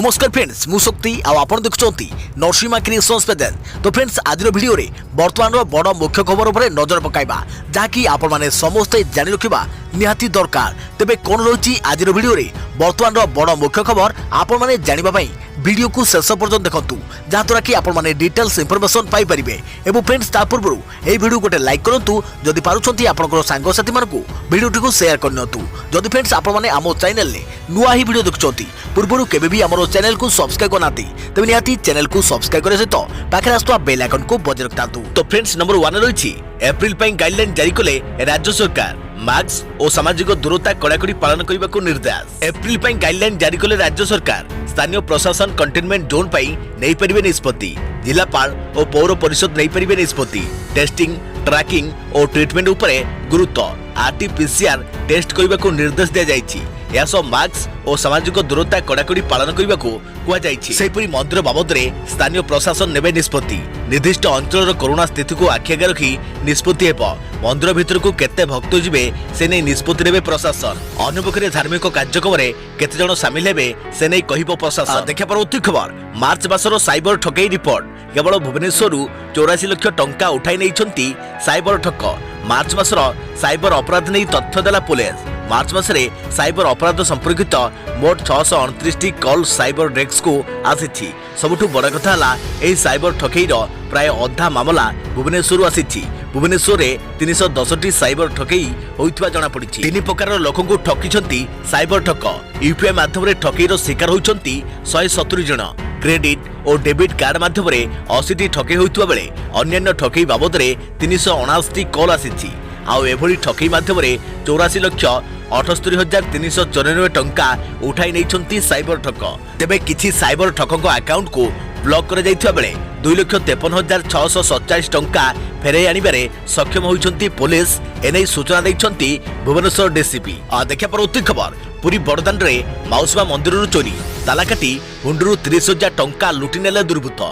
नमस्कार फ्रेंड्स मु शक्ति आपण देखुंती नरसिंहा क्रिएशंस पेजेस। तो फ्रेंड्स आज वीडियो रे वर्तमान बड़ मुख्य खबर उपर नजर पकाइबा जहाँकि आपण माने समस्ते जानि रखिबा निहाती दरकार। तेबे कोन रही आज वीडियो रे वर्तमान बड़ मुख्य खबर आपण माने जानिबा पई वीडियो को शेष पर्यंत देखंतु जहाँद्वारा कि आपण माने डिटेल्स इंफॉर्मेशन पाई परिबे। एवं फ्रेंड्स ता पूर्व ए वीडियो गोटे लाइक करंतु जदि पारुछंती आपनकर सांग साथी मानकु वीडियो को शेयर करनतु। जदि फ्रेंड्स आपण माने आमो चैनल ले नुआ ही वीडियो देखुछंती पूर्व केबे भी हमरो चैनल को सब्सक्राइब करनाती तबे निहाती चैनल को सब्सक्राइब करे सहित पाखे आस्तुवा बेल आइकन को बजाय रखतांतु। तो फ्रेंड्स नंबर 1 रही एप्रिल पई गाइडलाइन जारी कले राज्य सरकार मास्क और सामाजिक दूरता कड़ाकड़ी पालन करने को निर्देश। एप्रिल पई गाइडलाइन जारी कले राज्य सरकार स्थानीय प्रशासन कंटेनमेंट जोन पई नहीं परिबे निष्पत्ति। जिलापाल और पौर परिषद नहीं परिबे निष्पत्ति। टेस्टिंग ट्रैकिंग और ट्रीटमेंट उपरे गुरुत्व आरटीपीसीआर टेस्ट करने को निर्देश दिया जायछि। या सब मास्क और सामाजिक दूरता कड़ाकड़ी पालन करने को कुआ जायछि। सेहिपरि मंदिर बाबद में स्थानीय प्रशासन नेबे निष्पत्ति। निर्दिष्ट अंचल कोरोना स्थिति को आखि आगे रखी निष्पत्ति हेब। मंदिर भितर को केते भक्त जिबे से नहीं निष्पत्ति नेबे प्रशासन। अन्यपक्षे धार्मिक कार्यक्रम में केते जण शामिल हेबे से नहीं कहिबो प्रशासन। देखा परवर्ती खबर मार्च मासर साइबर ठकई रिपोर्ट केवल भुवनेश्वर 84 लाख टंका उठाई नहीं साइबर ठक। मार्च मासर साइबर अपराध नहीं तथ्य देला पुलिस। मार्च मासरे साइबर अपराध संपर्कित मोट 629 कॉल साइबर डेस्क को आसी। सबुठु बड़ कथा है यह साइबर ठकईर प्राय अधा मामला भुवनेश्वर आसी। भुवनेश्वर में 310 साइबर ठकई होइथिबा जणा पड़िछि। 3 प्रकार लोकों को ठकिछंती साइबर ठक। यूपीआई माध्यम ठकईर शिकार होइछंती 170 जण। क्रेडिट और डेबिट कार्ड माध्यम 80 ठकई होइथिबा बेले अन्य ठकई बाबद 379 कॉल आसी। आउ एभली ठकई माध्यम 84,78,394 टंका उठाई नहीं साइबर ठक। तेबे किछि साइबर ठकक अकाउंट को ब्लॉक कर जाइथिबा बेले 2,53,647 टंका फेराई आनिबारे सक्षम होइछंती पुलिस। एनै सूचना दैछंती भुवनेश्वर डीसीपी। देखा परवर्ती खबर पुरी बड़दान रे माउसबा मंदिर चोरी ताला काटी हुंडरू 30,000 टंका लुटि नेले दुर्बृत्त।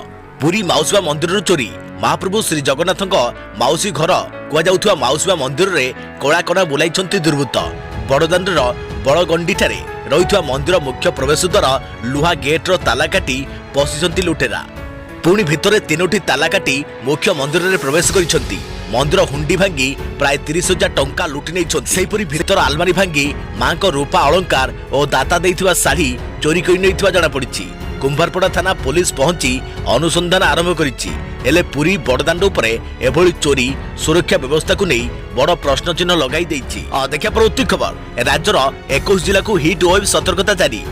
पुरी माउसबा मंदिर चोरी महाप्रभु श्री जगन्नाथ माउसी घर कहुआ माउसबा मंदिर रे कला कणा बुलाई दुर्बृत्त। बड़दान बड़गंडी रही मंदिर मुख्य प्रवेश द्वार लुहा गेट्र ताला काटी पशिंट लुटेरा। पुणी भितर 3टी ताला काटी मुख्य मंदिर में प्रवेश कर मंदिर हुंडी भांगी प्राय 30,000 टंका लुटि नहीं। भितर आलमारी भांगी मां को रूपा अलंकार और दाता देइथिबा साड़ी चोरी कर जना पड़ी। कुंभारपड़ा थाना पुलिस पहुंची अनुसंधान आरंभ करिछि। एले पुरी बड़दाण्ड उपरे एभली चोरी सुरक्षा व्यवस्था को नहीं बड़ प्रश्न चिन्ह लगाई देछि। देखा परवर्ती खबर राज्यर 21 जिला को हिट वेव सतर्कता जारी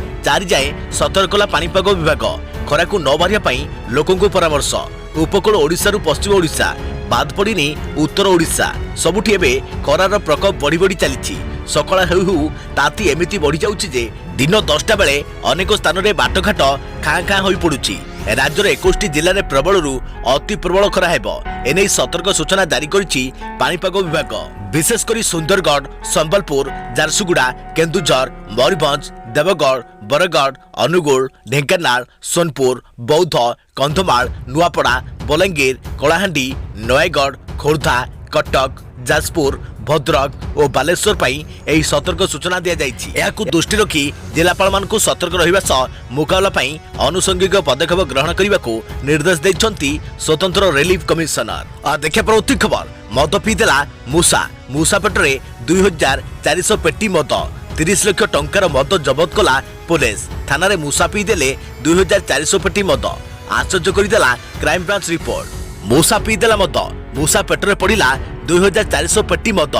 जाए सतर्क कला पाणीपाग विभाग। खरा को न बारिया पई लोकों को परामर्श। उपकूल ओडिशा रु पश्चिम ओडिशा बाद पड़िनी उत्तर ओडिशा सबुठी एबे खरार प्रकोप बढ़ी बढ़ी चली। सकाळ हेउ हेउ ताती एमिति बढ़ी जाउछि जे दिन 10टा बेले अनेक स्थान में बाटघाट खाँ खाँ हो पड़ुछि। राज्यर 21 जिले में प्रबल अति प्रबल खरा हेब एने सतर्क सूचना जारी करिछि पाणीपाग विभाग। विशेषकर सुंदरगढ़ संबलपुर झारसुगुड़ा केन्दुझर मयूरभंज देवगढ़ बरगढ़ अनुगुल ढेंकानाल सोनपुर बौद्ध कंधमाल नुआपड़ा बलांगीर कलाहांडी नयगढ़ खोर्धा कटक जाजपुर भद्रक और बालेश्वर पई एही सतर्क सूचना दिया जायछि। एहाकु दृष्टि रखी जिलापाल मानकु सतर्क रहिबा सह मुकाबला पई अनुसंगिक पदक्षेप ग्रहण करने निर्देश दैछंती स्वतंत्र रिलीफ कमिशनर। देखा परवर्ती खबर मद पी देला मूसा पेटरे 2,400 पेटी मद 30 लाख टंकार मद जबत कला पुलिस। थाना रे मूसा पी देले 2,400 पेटी मद। आश्चर्य करदेला क्राइम ब्रांच रिपोर्ट। मूसा पी देला मद मूसा पेटरे पड़िला 2,400 पेटी मद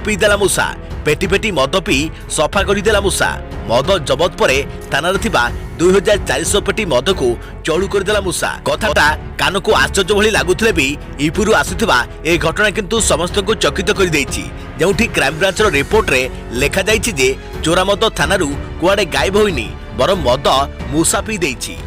पी देला मूसा पेटी पेटी मद पी सफा करदेला मूसा। मद जबत परे थाना रे थिबा 2,400 पेटी मद को चौड़ू करदेला मूसा। कथाटा कान को आश्चर्य भली लागुथिले भी ईपुरु आसुथिबा ए घटना किंतु समस्त को चकित कर देछि। जेउठी क्राइम ब्रांच रो रिपोर्ट रे लेखा जायछि जे चोरा मद थानारू कुआडे गायब होइनी बर मद मूसा पी देछि।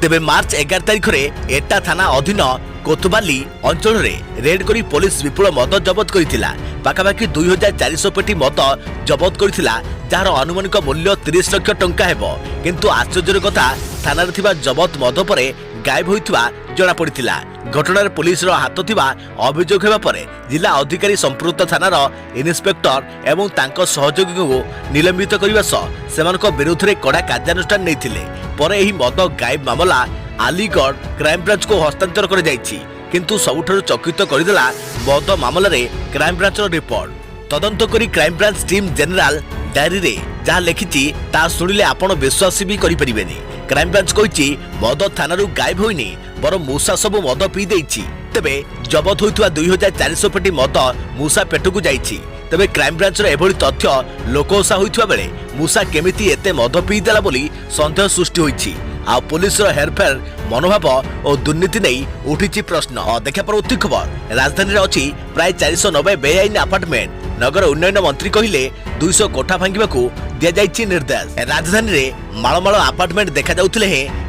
तेबे मार्च 11 तारिख रे एटा थाना अधीन कोतवाली अंचल रे रेड करी पुलिस विपुल मद जबत करिथिला। पाखापाखि 2,400 पेटी मद जबत करिथिला जार अनुमानिक मूल्य 30 लाख टंका हेबो। किंतु आश्चर्यर कथा थाना रे थिबा जबत मद परे गायब होइथिबा जणा पड़िथिला। घटनार पुलिस हाथ थिबा अभियोग हेबा परे जिला अधिकारी संपृक्त थानार इन्स्पेक्टर एवं तांको सहयोगी को निलंबित करबा सह सेमानक विरुद्ध रे कड़ा कार्यानुष्ठान नैथिले। परे एही मद गायब मामला अलीगढ़ क्राइम ब्रांच को हस्तांतर कर जायछि। किंतु सबुठारु चकित करदेला मद मामला रे क्राइम ब्रांच रिपोर्ट। तदंत करी crime branch team general diary रे जहाँ लिखिछि ता शुणिले आपण विश्वास भी करि परिबेनी। क्राइम ब्रांच कहिछि मद थानारू गायब होइनी बर मूसा सब मद पी देछि। तेबे जबत होइतवा 2400 पेटी मद मूसा पेटकू जाइछि। तेबे क्राइम ब्रांच रे एभली तथ्य लोकोसा होइतवा बेले मूसा केमिति एते मद पी देला बोली संदेह सृष्टि होइछि। आ पुलिस रो हेरफेर मनोभाव और दुर्नीति नहीं उठी प्रश्न। देखा परवर्ती खबर राजधानी अच्छी प्राय 490 बेआईन अपार्टमेंट। नगर उन्नयन मंत्री कहले 200 कोठा भांगा दि जाइछि निर्देश। राजधानी रे मालमाल अपार्टमेंट देखा जाउथिले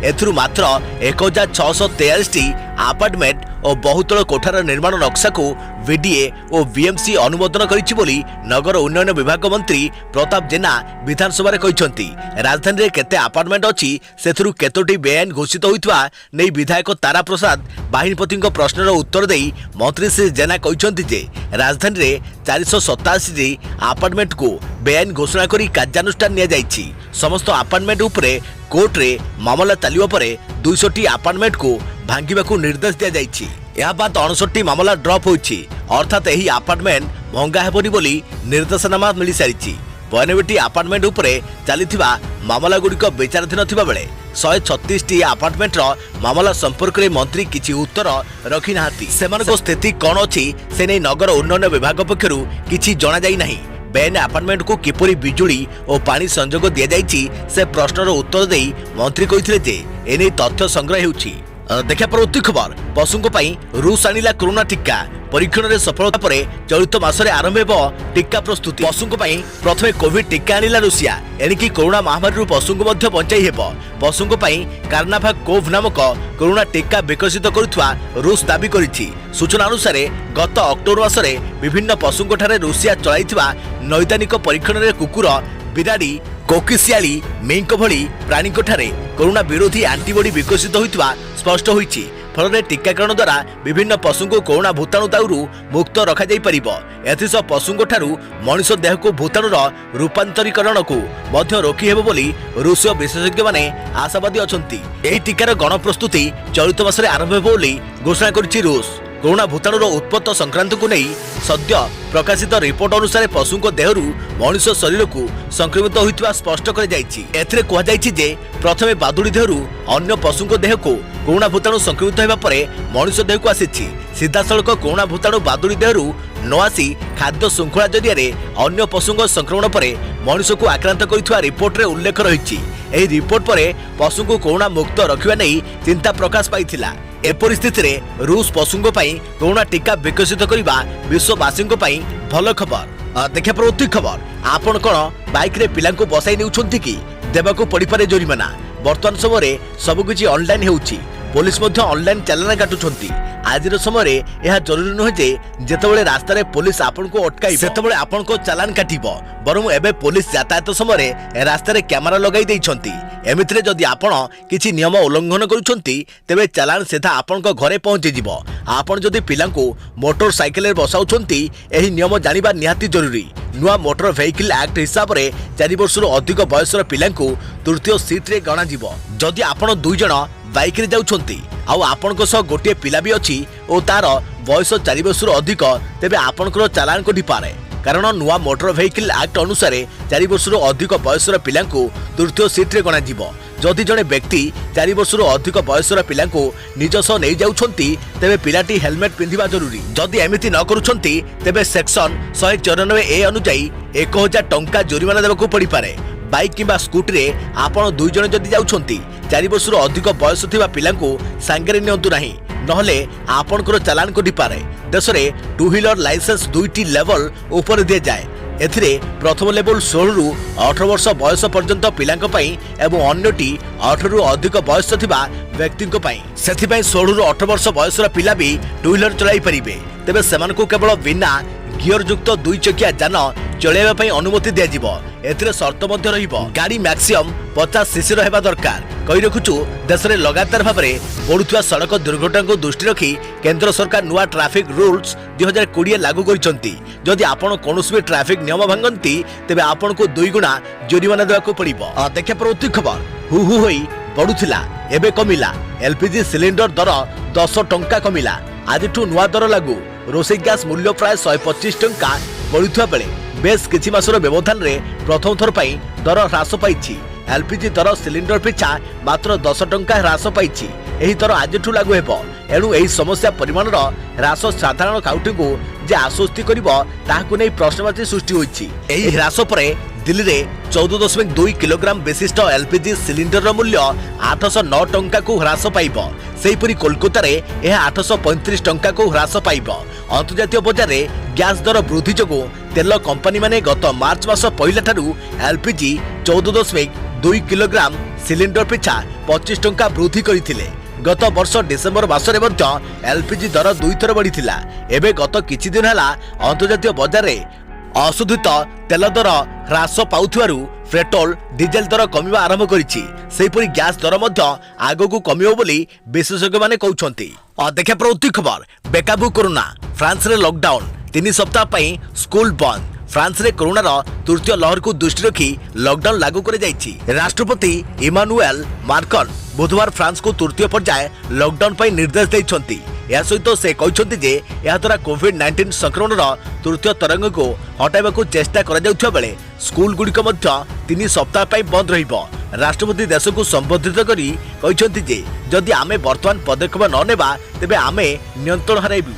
एथुरु मात्र 1643 अपार्टमेंट और बहुतल कोठार निर्माण नक्शा को वीडीए और बीएमसी अनुमोदन करिछि बोली नगर उन्नयन विभाग मंत्री प्रताप जेना विधानसभा रे कहिसंती। राजधानी रे केते अपार्टमेंट अछि सेथुरु केतोटी बेआईन घोषित होइतवा नै विधायक तारा प्रसाद बाहिनीपति प्रश्नर उत्तर देई मंत्री श्री जेना कहिसंती जे राजधानी रे 487 अपार्टमेंट को बेआईन घोषणा करी कार्यानुष्ठान निया जाइछि। समस्त अपार्टमेंट उपरे कोर्ट रे मामला चलिबा परे 200 अपार्टमेंट को भांगिबाकू निर्देश दिया जाइछि। या बाद 69 मामला ड्रॉप होइछि अर्थात एही अपार्टमेंट भंगा हेबोनी बोली निर्देशनामा मिली सारिछि। 92 अपार्टमेंट उपरे चलिथिबा मामला गुड़िक विचाराधीन थिबा बेले 136 अपार्टमेंट मामला संपर्क में मंत्री किछि उत्तर रखी नाहांती। सेमानको स्थिति कोन अछि से नै नगर उन्नयन विभाग पक्षरु किछि जणा जाई नाही। बेआईन अपार्टमेंट को किपरि बिजुली और पानी संजोग दिया जाइछि से प्रश्नर उत्तर देई मंत्री कहिथिले जे एने तथ्य संग्रह हेउछि। देखा परवर्ती खबर पशुओं पई रूस आनिला कोरोना टीका परीक्षण रे सफलता परे चलित मासरे आरंभ हेबो टीका प्रस्तुति। पशुओं पई प्रथमे कोविड टीका आनिला रूसिया एनिकी कोरोना महामारी रु पशुओं मध्य बंचाई हेबो। पशुओं पई कार्नाभाकोव नामक कोरोना टीका विकसित करुथवा रूस दाबी करिछि। सूचना अनुसार गत अक्टोबर मासरे विभिन्न पशुओं ठारे रूसिया चलाइथिबा नैदानिक परीक्षण रे कुकुर बिराड़ी कोकिसियाली मेंक भली प्राणी ठारे कोरोना विरोधी एंटीबॉडी विकसित होइतबा स्पष्ट होइछि। फल टीकाकरण द्वारा विभिन्न पशु को कोरोना भूताणु दाउरू मुक्त रखा जाई परिबो। एथिस पशु ठारू मनुष्य देह को भूताणुर रूपांतरीकरण को मध्य रोकी हेबो बोली रूसीय विशेषज्ञ माने आशावादी अछंती। एही टीकार गण प्रस्तुति चलित मासरे आरंभ हेबो बोली घोषणा करिछि रूस। कोरोना भूताणुर उत्पत्त संक्रांत को नहीं सद्य प्रकाशित रिपोर्ट अनुसार पशु को देहरु मनुष्य शरीर को संक्रमित होइतबा स्पष्ट कर जाइछि। एथिरे कहै जाइछि जे प्रथमे बादुड़ी देहरु अन्य पशु को देह को कोरोना भूताणु संक्रमित हेबा परे मनुष्य देह को आसिछि। सीधासळख कोरोना भूताणु बादुड़ी देहरु न आसी खाद्य श्रृंखला जरिया अन्य पशु संक्रमण परे मनुष्य को आक्रांत करिथवा रिपोर्ट रे उल्लेख रहिछि। एही रिपोर्ट परे पशु को कोरोना मुक्त रखिबा नै चिंता प्रकाश पाइथिला। ए परिस्थिति रे रूस पशुओं पई कोरोना टीका विकसित करबा विश्ववासी पई भल खबर। देखा परवर्ती खबर आपण कोन बाइक रे पिला को बसाई नेउछंती कि देबाकू पड़ी पारे जोरिमाना। वर्तमान समय सब किछि ऑनलाइन हेउछि। पुलिस मध्य ऑनलाइन चालान काटुछंती। आजिर समय यह जरूरी नुहे जे जेतेबेले रास्ता रे पुलिस आपन को अटकाई सेतेबेले आपन को चालान काटिबो। बरम एबे पुलिस यातायात समय रास्ता रे कैमरा लगाई दैछंती। एमितिरे जदि आपण किछि नियम उल्लंघन करूछंती तेबे चालान सीधा आपन को घरे पहुंची जिवो। आपण जदि पिला को मोटरसाइकेल रे बसाउछंती एही नियम जानिबा निहाती जरूरी। नुआ मोटर व्हीकल एक्ट हिसाब रे 4 वर्षर अधिक बयसर पिला को तृतीय सीट रे गणा जिवो। जदि आपण 2 जण बाइक रे जाउछंती आउ आपनको सह गोटे पिला भी अछि ओ तार बयस 4 वर्षर अधिक तेबे आपनकर चालान कोठी पारे। कारण नुआ मोटर व्हीकल एक्ट अनुसार 4 वर्षर अधिक बयसर पिला को तृतीय सीट रे गणा जिवो। जदि जड़े व्यक्ति 4 वर्षर अधिक बयसर पिला को निज सह नहीं जाउछंती तेबे पिलाटी हेलमेट पिंधिबा जरूरी। जदि एमिति न करूछंती तेबे सेक्शन 194 ए अनुसार 1000 टंका जुर्माना देबाकू पड़ी पारे। बाइक किंबा स्कूटी रे आपण 2 जण जदि जाउछंती 4 वर्षर अधिक बयस थिबा पिला को सांगरे नियंतु नाही नहले आपनकर चालान कोठी पारे। देश रे 2 व्हीलर लाइसेंस 2टी लेवल ऊपर दिया जाए। एथिरे प्रथम लेवल 16 रु 18 वर्ष बयस पर्यंत पिलांक पई एवं अन्यटी 18 रु अधिक बयस थिबा व्यक्तिंक पई। सेथि पई 16 रु 18 वर्ष बयसर पिला भी 2 व्हीलर चलाई परिबे। तेबे सेमानकु केवल बिना गियर युक्त 2 चकिया जान चलाइबा पई अनुमति दिया जिवो। एथिरे शर्त मध्य रहिबो गाड़ी मैक्सिमम 50 सीसी रहबा दरकार। कहि रखुछु देश रे लगातार भाबरे बढ़ुथुवा सड़क दुर्घटना को दृष्टि रखी केंद्र सरकार नुआ ट्रैफिक रूल्स 2020 लागू करिसंती। जदि आपण कोनोसी भी ट्रैफिक नियम भांगंती तेबे आपण को 2 गुना जुर्माना देबा को पड़िबो। देखिए प्रति खबर हु हु होई बढ़ुथिला एबे कमिला। एलपीजी सिलिंडर दर 10 टंका कमिला। आज नुआ दर लागू। रोषेई गैस मूल्य प्राय 125 टंका बढ़ुथुवा बेले बेस किछि मासर व्यवधान रे प्रथम थर पई दर ह्रास पाइछि। एलपीजी दर सिलिंडर पिछा मात्र 10 टंका ह्रास पाइछि। एही दर आज लागू हेबो। एणु एही समस्या परिमाणर ह्रास साधारण खाउटी को जे आश्वस्ति करिबो ताहाकु नै प्रश्नवाची सृष्टि होइछि। एही ह्रास परे दिल्ली रे 14.2 किलोग्राम विशिष्ट एलपीजी सिलिंडर मूल्य 809 टंका को ह्रास पाइबो। सेहीपरि कोलकाता रे यह 835 टंका को ह्रास पाइबो। अंतर्जातीय बजार रे गैस दर वृद्धि जोगु तेल कंपनी माने गत मार्च मास पहिला ठारू एलपीजी 14.2 किलोग्राम सिलिंडर पिछा 25 टंका वृद्धि करिथिले। गत वर्ष डिसेंबर मासरे मध्य एलपीजी दर 2 थर बढ़िथिला। एबे गत किछि दिन हला अंतर्जातीय बजार रे अशोधित तेल दर ह्रास पाउथिबारु पेट्रोल डीजेल दर कमिबा आरंभ करिछि। सेहीपरि गैस दर मध्य आगकु कमियो बोली विशेषज्ञ माने कहउछन्ति। देखिए प्रति खबर बेकाबू कोरोना। फ्रांस रे लॉकडाउन 3 सप्ताह पई स्कूल बंद। फ्रांस रे कोरोनार तृतीय लहर को दृष्टि रखी लॉकडाउन लागू कर जाइछि। राष्ट्रपति इमानुएल मार्कन बुधवार फ्रांस को तृतीय पर्याय लॉकडाउन पर निर्देश दैछन्ति। या सहित से कहते जे या द्वारा कोविड-19 संक्रमण तृतीय तरंग को हटाइबा को चेष्टा करा जाउथबा बेले स्कूल गुड़िक 3 सप्ताह पर बंद रहिबो। राष्ट्रपति देश को संबोधित करी कहते जे जदि आमे वर्तमान पदक्षेप न नेबा तेबे आमे नियंत्रण हराइबु।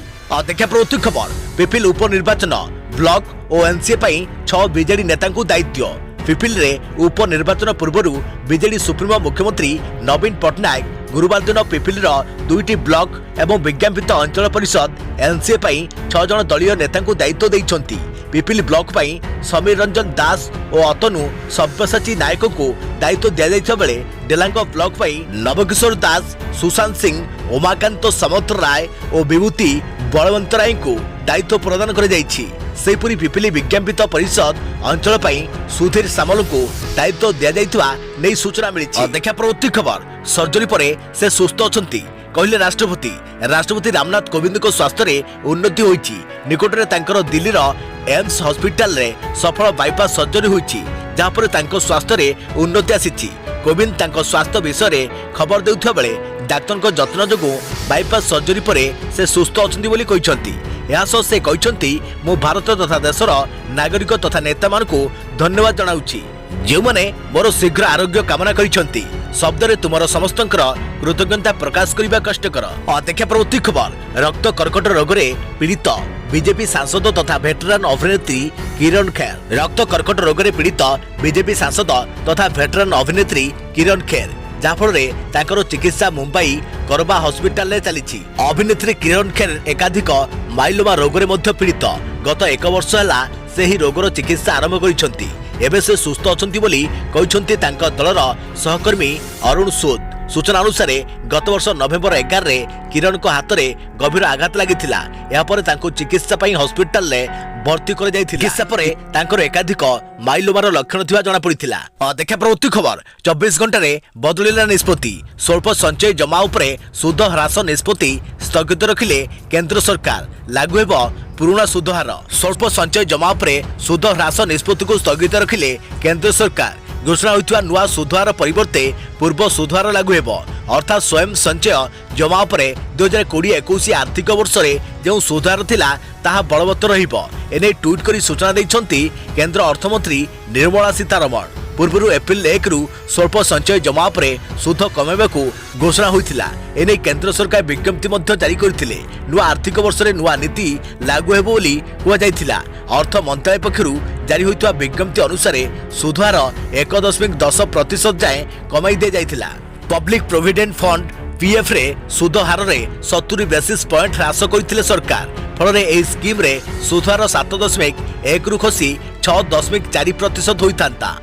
देखिए प्रति खबर पिपिल उपनिर्वाचन ब्लॉक और एनसीए पई 6 बीजेडी नेता को दायित्व। पिपिल रे उपनिर्वाचन पूर्व बीजेडी सुप्रीमो मुख्यमंत्री नवीन पट्टनायक गुरुवार दिन पिपिल 2टी ब्लॉक एवं विज्ञापित अंचल परिषद एनसीए पई 6 जन दलीय नेता को दायित्व दैछन्ति। पिपिल ब्लॉक पई समीर रंजन दास और अतनु सब्यसाची नायक को दायित्व दिया जाइछा बेले डेलांग ब्लॉक पई नवकिशोर दास, सुशांत सिंह, उमाकांत समर्थ राय और विभूति बलवंत राय को दायित्व प्रदान कर जाइछि। सेहीपरि पिपिली विज्ञापित परिषद अंचल पई सुधीर सामल को दायित्व दिया जाइतवा नै सूचना मिलिछि। देखा प्रति खबर सर्जरी परे से सुस्थ अछंती कहले राष्ट्रपति। राष्ट्रपति रामनाथ कोविंद को स्वास्थ्य रे उन्नति होइछि। निकट रे तांकर दिल्ली रो एम्स हॉस्पिटल रे सफल बाईपास सर्जरी होइछि जहाँ पर तांको स्वास्थ्य रे उन्नति आसीछि। कोविंद तांको स्वास्थ्य विषय रे खबर देउथबा बेले डाक्टर को जत्न जोगु बाईपास सर्जरी परे से सुस्थ अछंती बोली कहिसंती। यासो से कहते मु भारत तथा देशर नागरिक तथा नेता मान को धन्यवाद जनाऊछि जो माने मोर शीघ्र आरोग्य कामना करिसंती। शब्दरे तुमर समस्तंकर कृतज्ञता प्रकाश करिबा कष्टकर। देखिए प्रति खबर रक्त कर्कट रोग रे पीड़ित बीजेपी सांसद तथा वेटरान अभिनेत्री किरण खेर। रक्त कर्कट रोग रे पीड़ित बीजेपी सांसद तथा वेटरान अभिनेत्री किरण खेर जहाँफल चिकित्सा मुंबई करबा हॉस्पिटल में चली। अभिनेत्री किरण खेर एकाधिक माइलोमा रोग रे मध्य पीड़ित। गत 1 वर्ष है से ही रोगर चिकित्सा आरंभ करिसंती। एबे से सुस्थ अछंती बोली कहिसंती तांका दलर सहकर्मी अरुण सूद। सूचना अनुसार गत वर्ष नवेम्बर 11 रे किरण को हाथ में गभीर आघात लागिथिला। या परे तांको चिकित्सा पई हॉस्पिटल रे भर्ती कर जाइथिला। चिकित्सा परे तांकर एकाधिक माइलोमार लक्षण थिबा जणा पड़िथिला। देखा प्रति खबर 24 घंटा रे बदलिला निष्पत्ति। स्वल्प संचय जमा उपरे सुध ह्रास निष्पत्ति स्थगित रखिले केंद्र सरकार। लागू हेबो पुराना सुध हार। स्वल्प संचय जमा उपरे सुध ह्रास निष्पत्ति को स्थगित रखिले केंद्र सरकार। घोषणा होइतवा नुआ सुधहार परिवर्ते पूर्व सुधहार लागू हेबो। अर्थात स्वयं संचय जमा उपरे 2020-21 आर्थिक वर्ष रे जो सुधहार थिला ताहा बलवत्तर रहिबो। एने ट्वीट करी सूचना दैछन्ती केंद्र अर्थमंत्री निर्मला सीतारमण। पूर्व एप्रिल 1 रु स्वल्प संचय जमा उपरे सुध कमाइबाकू घोषणा होइथिला। एने केंद्र सरकार विज्ञप्ति मध्य जारी करथिले। नुआ आर्थिक वर्ष रे नुआ नीति लागू हेबो बोली हुआ जाइथिला। अर्थ मंत्रालय पक्षरु जारी होइतवा विज्ञप्ति अनुसार सुधहार 1.10% जाए कमाई दे जाइथिला। पब्लिक प्रोविडेंट फंड पीएफ रे सुध हार रे 70 बेसिस पॉइंट ह्रास करथिले सरकार। फल एही स्कीम रे सुधहार 7.1 रु खसी 6.4% होइतांता।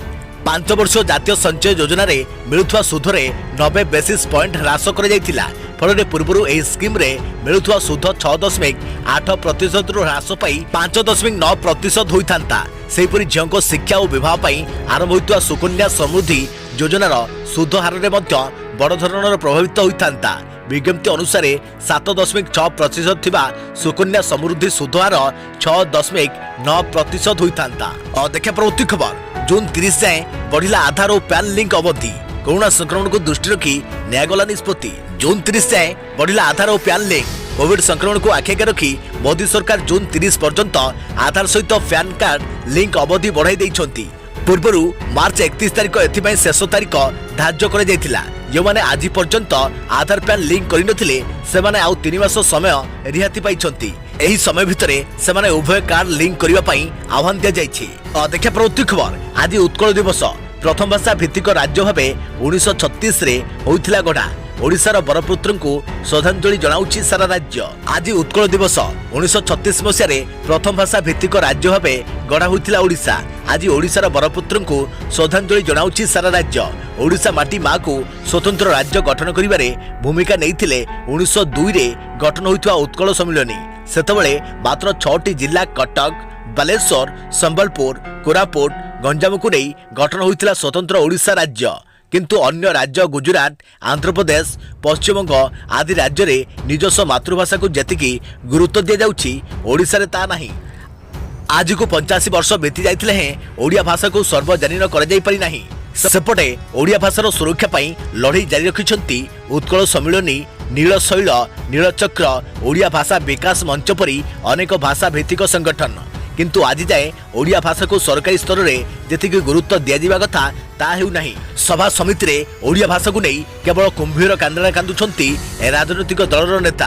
5 वर्ष जातीय संचय योजना रे मिलुथवा सुध रे 90 बेसिस पॉइंट ह्रास कर जाइथिला। फल पूर्व एही स्कीम रे मिलुथवा सुध 6.8% रु ह्रास पाई 5.9% होइतांता। सेहीपरि झीओं शिक्षा और विवाह पर आरंभ होता सुकन्या समृद्धि योजनार सुध हार में बड़ धरणर प्रभावित होता। विज्ञप्ति अनुसार 7.6% थिबा सुकन्या समृद्धि सुध हार 6.9% होता। और देखा परवर्ती खबर जून 30 जाए बढ़िला आधार और पैन लिंक अवधि। कोरोना संक्रमण को दृष्टि रखी न्यायगला निष्पत्ति। जून 30 जाए बढ़िला आधार और पैन लिंक। कोविड संक्रमण को आखिगे रखी मोदी सरकार जून 30 पर्यंत आधार सहित पैन कार्ड लिंक अवधि बढ़ाई देइछंती। पूर्व मार्च 31 तारिख एथिपाई शेष तारिख धार्य कर जाइथिला। योमाने आज पर्यंत आधार पैन लिंक करिनथिले सेमाने आउ 3 मास समय रिहाती पाइछंती। एही समय भितरे सेमाने उभय कार्ड लिंक करिवा पई आह्वान दिया जाइछि। देखा प्रवृत्ति खबर आज उत्कल दिवस प्रथम भाषा भित्तिक राज्य भाव 1936 रे होइथिला गढ़ा। ओडिशार बरपुत्र को श्रद्धांजलि जनाउछि सारा राज्य। आज उत्कल दिवस 1936 मसीह प्रथम भाषा भित्तिक राज्य भाव गढ़ा होइथिला ओडिशा। आज ओडिशार बरपुत्र को श्रद्धांजलि जनाउछि सारा राज्य। ओडिशा माटी माँ को स्वतंत्र राज्य गठन करिबारे भूमिका नेइथिले 1902 रे गठन होइथवा उत्कल सम्मिलनी। सेतबेले मात्र 6टी जिला कटक, बालेश्वर, संबलपुर, कोरापुट, गंजाम को नहीं गठन होइथिला स्वतंत्र ओडिशा राज्य। किंतु अन्य राज्य गुजरात, आंध्र प्रदेश, पश्चिमबंग आदि राज्य रे निजस्व मातृभाषा को जेतिकी गुरुत्व दिया जाउछि ओडिशा रे ता नाही। आज को 85 वर्ष बीती जाइतिले हैं ओडिया भाषा को सर्वजनीन कर जाई पारि नाही। सेपटे ओडिया भाषार सुरक्षा पाई लड़ाई जारी रखिछंती उत्कल सम्मिलनी, नीलशैल, नीलचक्र, ओडिया भाषा विकास मंच परी अनेक भाषा भित्तिक संगठन। किंतु आज जाए ओडिया भाषा को सरकारी स्तर में जेतिकी गुरुत्व दिया कथा ता हेउ नाही। सभा समिति रे ओडिया भाषा को नहीं केवल कुंभीर कांदना कांदुछंती राजनैतिक दलर नेता।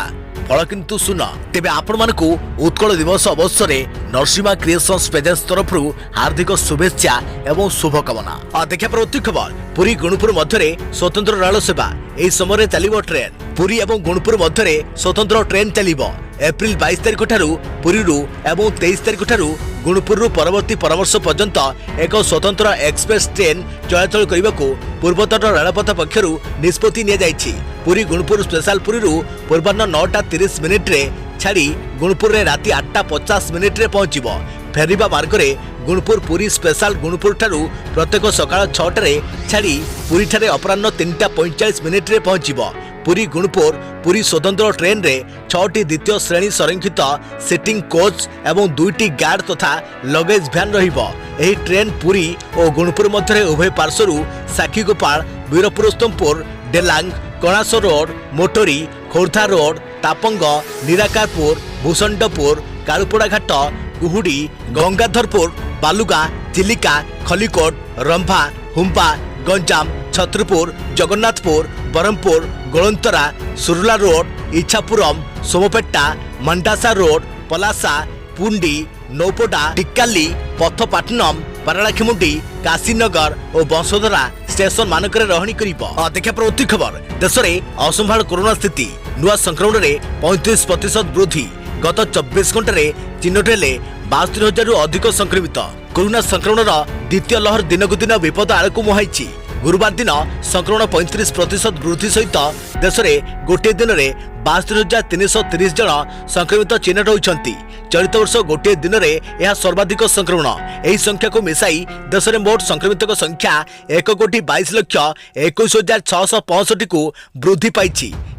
फल किंतु सुन तेबे आपण मानकु उत्कल दिवस अवसर नरसिम्हा क्रिएशन्स पेजेस तरफ हार्दिक शुभेच्छा एवं शुभकामना। देखा प्रवृत्ति खबर पुरी गुणुपुर मध्य स्वतंत्र रेल सेवा। एही समय चलिबो ट्रेन। पुरी एवं गुणुपुर मध्य स्वतंत्र ट्रेन चलिबो। एप्रिल 22 तारिख ठारू पुरीरू एवं 23 तारिख ठारू गुणुपुररू परवर्ती परामर्श पर्यंत एक स्वतंत्र एक्सप्रेस ट्रेन चलाचल करने को पूर्वतट रेलपथ पक्षर निष्पत्ति निया जाइछि। पुरी गुणुपुर स्पेशल पुरीरू पूर्वाह्न 9:30 मिनिट्रे छाड़ी गुणुपुर रे राति 8:50 मिनिट्रे पहुंचीबो। फेरिबा मार्ग रे गुणुपुर पुरी स्पेशल गुणुपुर ठारू प्रत्येक सकाळ 6टारे छाड़ी पुरी ठारे अपराह्न 3:45 मिनिट्रे पहुंचीबो। पुरी गुणुपुर पुरी स्वतंत्र ट्रेन रे 6टी द्वितीय श्रेणी संरक्षित सिटिंग कोच एवं 2टी गार्ड तथा लगेज भ्यान रहिबो। एही ट्रेन पुरी और गुणुपुर मध्य उभय पार्श्वरू साखीगोपाल, वीरपुरस्तमपुर, डेलांग, कणास रोड, मोटरी, खोर्धा रोड, तापंग, निराकारपुर, भूषंडपुर, कालुपड़ा घाट, कुहुड़ी, गंगाधरपुर, बालुगा, चिलिका, खलिकोट, रंभा, हुंपा, गंजाम, छत्रपुर, जगन्नाथपुर, बरहमपुर, गोलंतरा, सुरला रोड, इच्छापुरम, सोमपेटा, मंडासा रोड, पलासा, पुंडी, नौपडा, टिक्काली, पथपाटनम, पारालाखिमुंडी, काशीनगर और बंशोधरा स्टेशन मानक रहणी करिबो। देखा प्रवृत्ति खबर देश में असंभाल कोरोना स्थिति। नुआ संक्रमण में 35% वृद्धि। गत 24 घंटे चिन्हट हेले 72,000 अधिक संक्रमित। कोरोना संक्रमण द्वितीय लहर दिनक दिन विपद आड़क मुहाई। गुरुवार दिन संक्रमण 35% वृद्धि सहित देश में गोटे दिन में 72,330 जन संक्रमित चिन्हट होती। चलित वर्ष गोटे दिन में यह सर्वाधिक संक्रमण। यही संख्या को मिसाई देश में मोट संक्रमित संख्या 1,22,21,665 को वृद्धि पाई।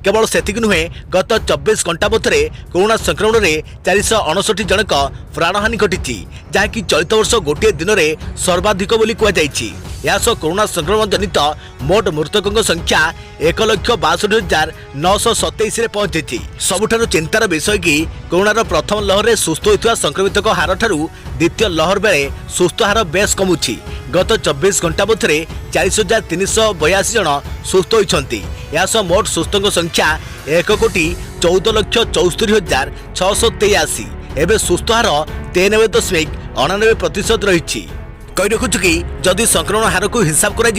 केवल सेतिक नुहे गत 24 घंटा मध्य कोरोना संक्रमण में 459 जनक प्राणहानि घटी, जहाँकि चलित वर्ष गोटे दिन में सर्वाधिक बोली कहुଯାଇଛି। यासह कोरोना संक्रमण जनित मोट मृतकों संख्या 1,62,927 रे पहुंची। सबुठारु चिंतार विषय कि कोरोनार प्रथम लहर में सुस्थ होता संक्रमित हार ठारू द्वितीय लहर बेले सुस्थ हार बेस कमुछि। गत 24 घंटा मध्य 40,382 जन सुस्थ होती। यासह मोट सुस्थों संख्या 1,14,74,683। एवं सुस्थ हार 93.99% रही। कही रखुछु कि जदि संक्रमण हार को हिसाब करा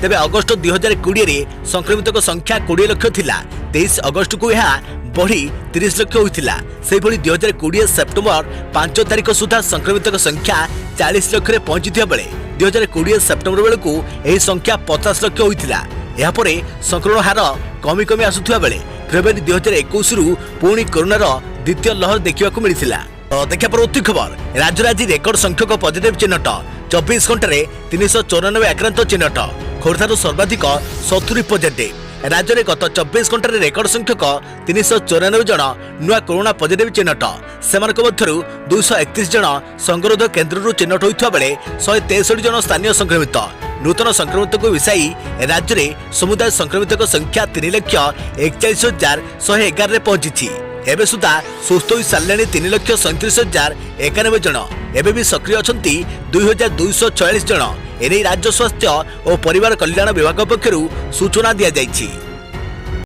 तेबे अगस्ट 2020 रे संक्रमित संख्या 20 लाख थिला। 23 अगस्ट को यह बढ़ी 30 लाख होइथिला। सेहि भली 2020 सेप्टेम्बर 5 तारिख सुधा संक्रमित संख्या 40 लाख रे पहुंचीथिया बेले 2020 सेप्टेम्बर बेले को एही संख्या 50 लाख होइथिला। या परे संक्रमण हार कमी कमी आसुथिया बेले फेब्रुआरी 2021 रु पुणी कोरोनार द्वितीय लहर देखिबाकू मिलिथिला। देखा परवर्ती खबर राज्य आज रेकर्ड संख्यक पॉजिटिव चिन्हट 24 घंटे 394 आक्रांत चिन्हट खोर्धार सर्वाधिक 70 पॉजिटिव राज्य में गत 24 घंटे रेकर्ड संख्यक 394 जन नुआ कोरोना पॉजिटिव चिन्हट से 231 जन संगरोध केन्द्र चिन्हट होता बेले 163 जन स्थानीय संक्रमित नूतन संक्रमित को मिसाई राज्य में समुदाय संक्रमित संख्या 3,41,111 पहुंची एवं सुधा सुस्थ हो सारे 3,37,091 जन एवं भी सक्रिय अच्छा 2,246 जन एने राज्य स्वास्थ्य और परिवार कल्याण विभाग पक्षर सूचना दी जाइछि।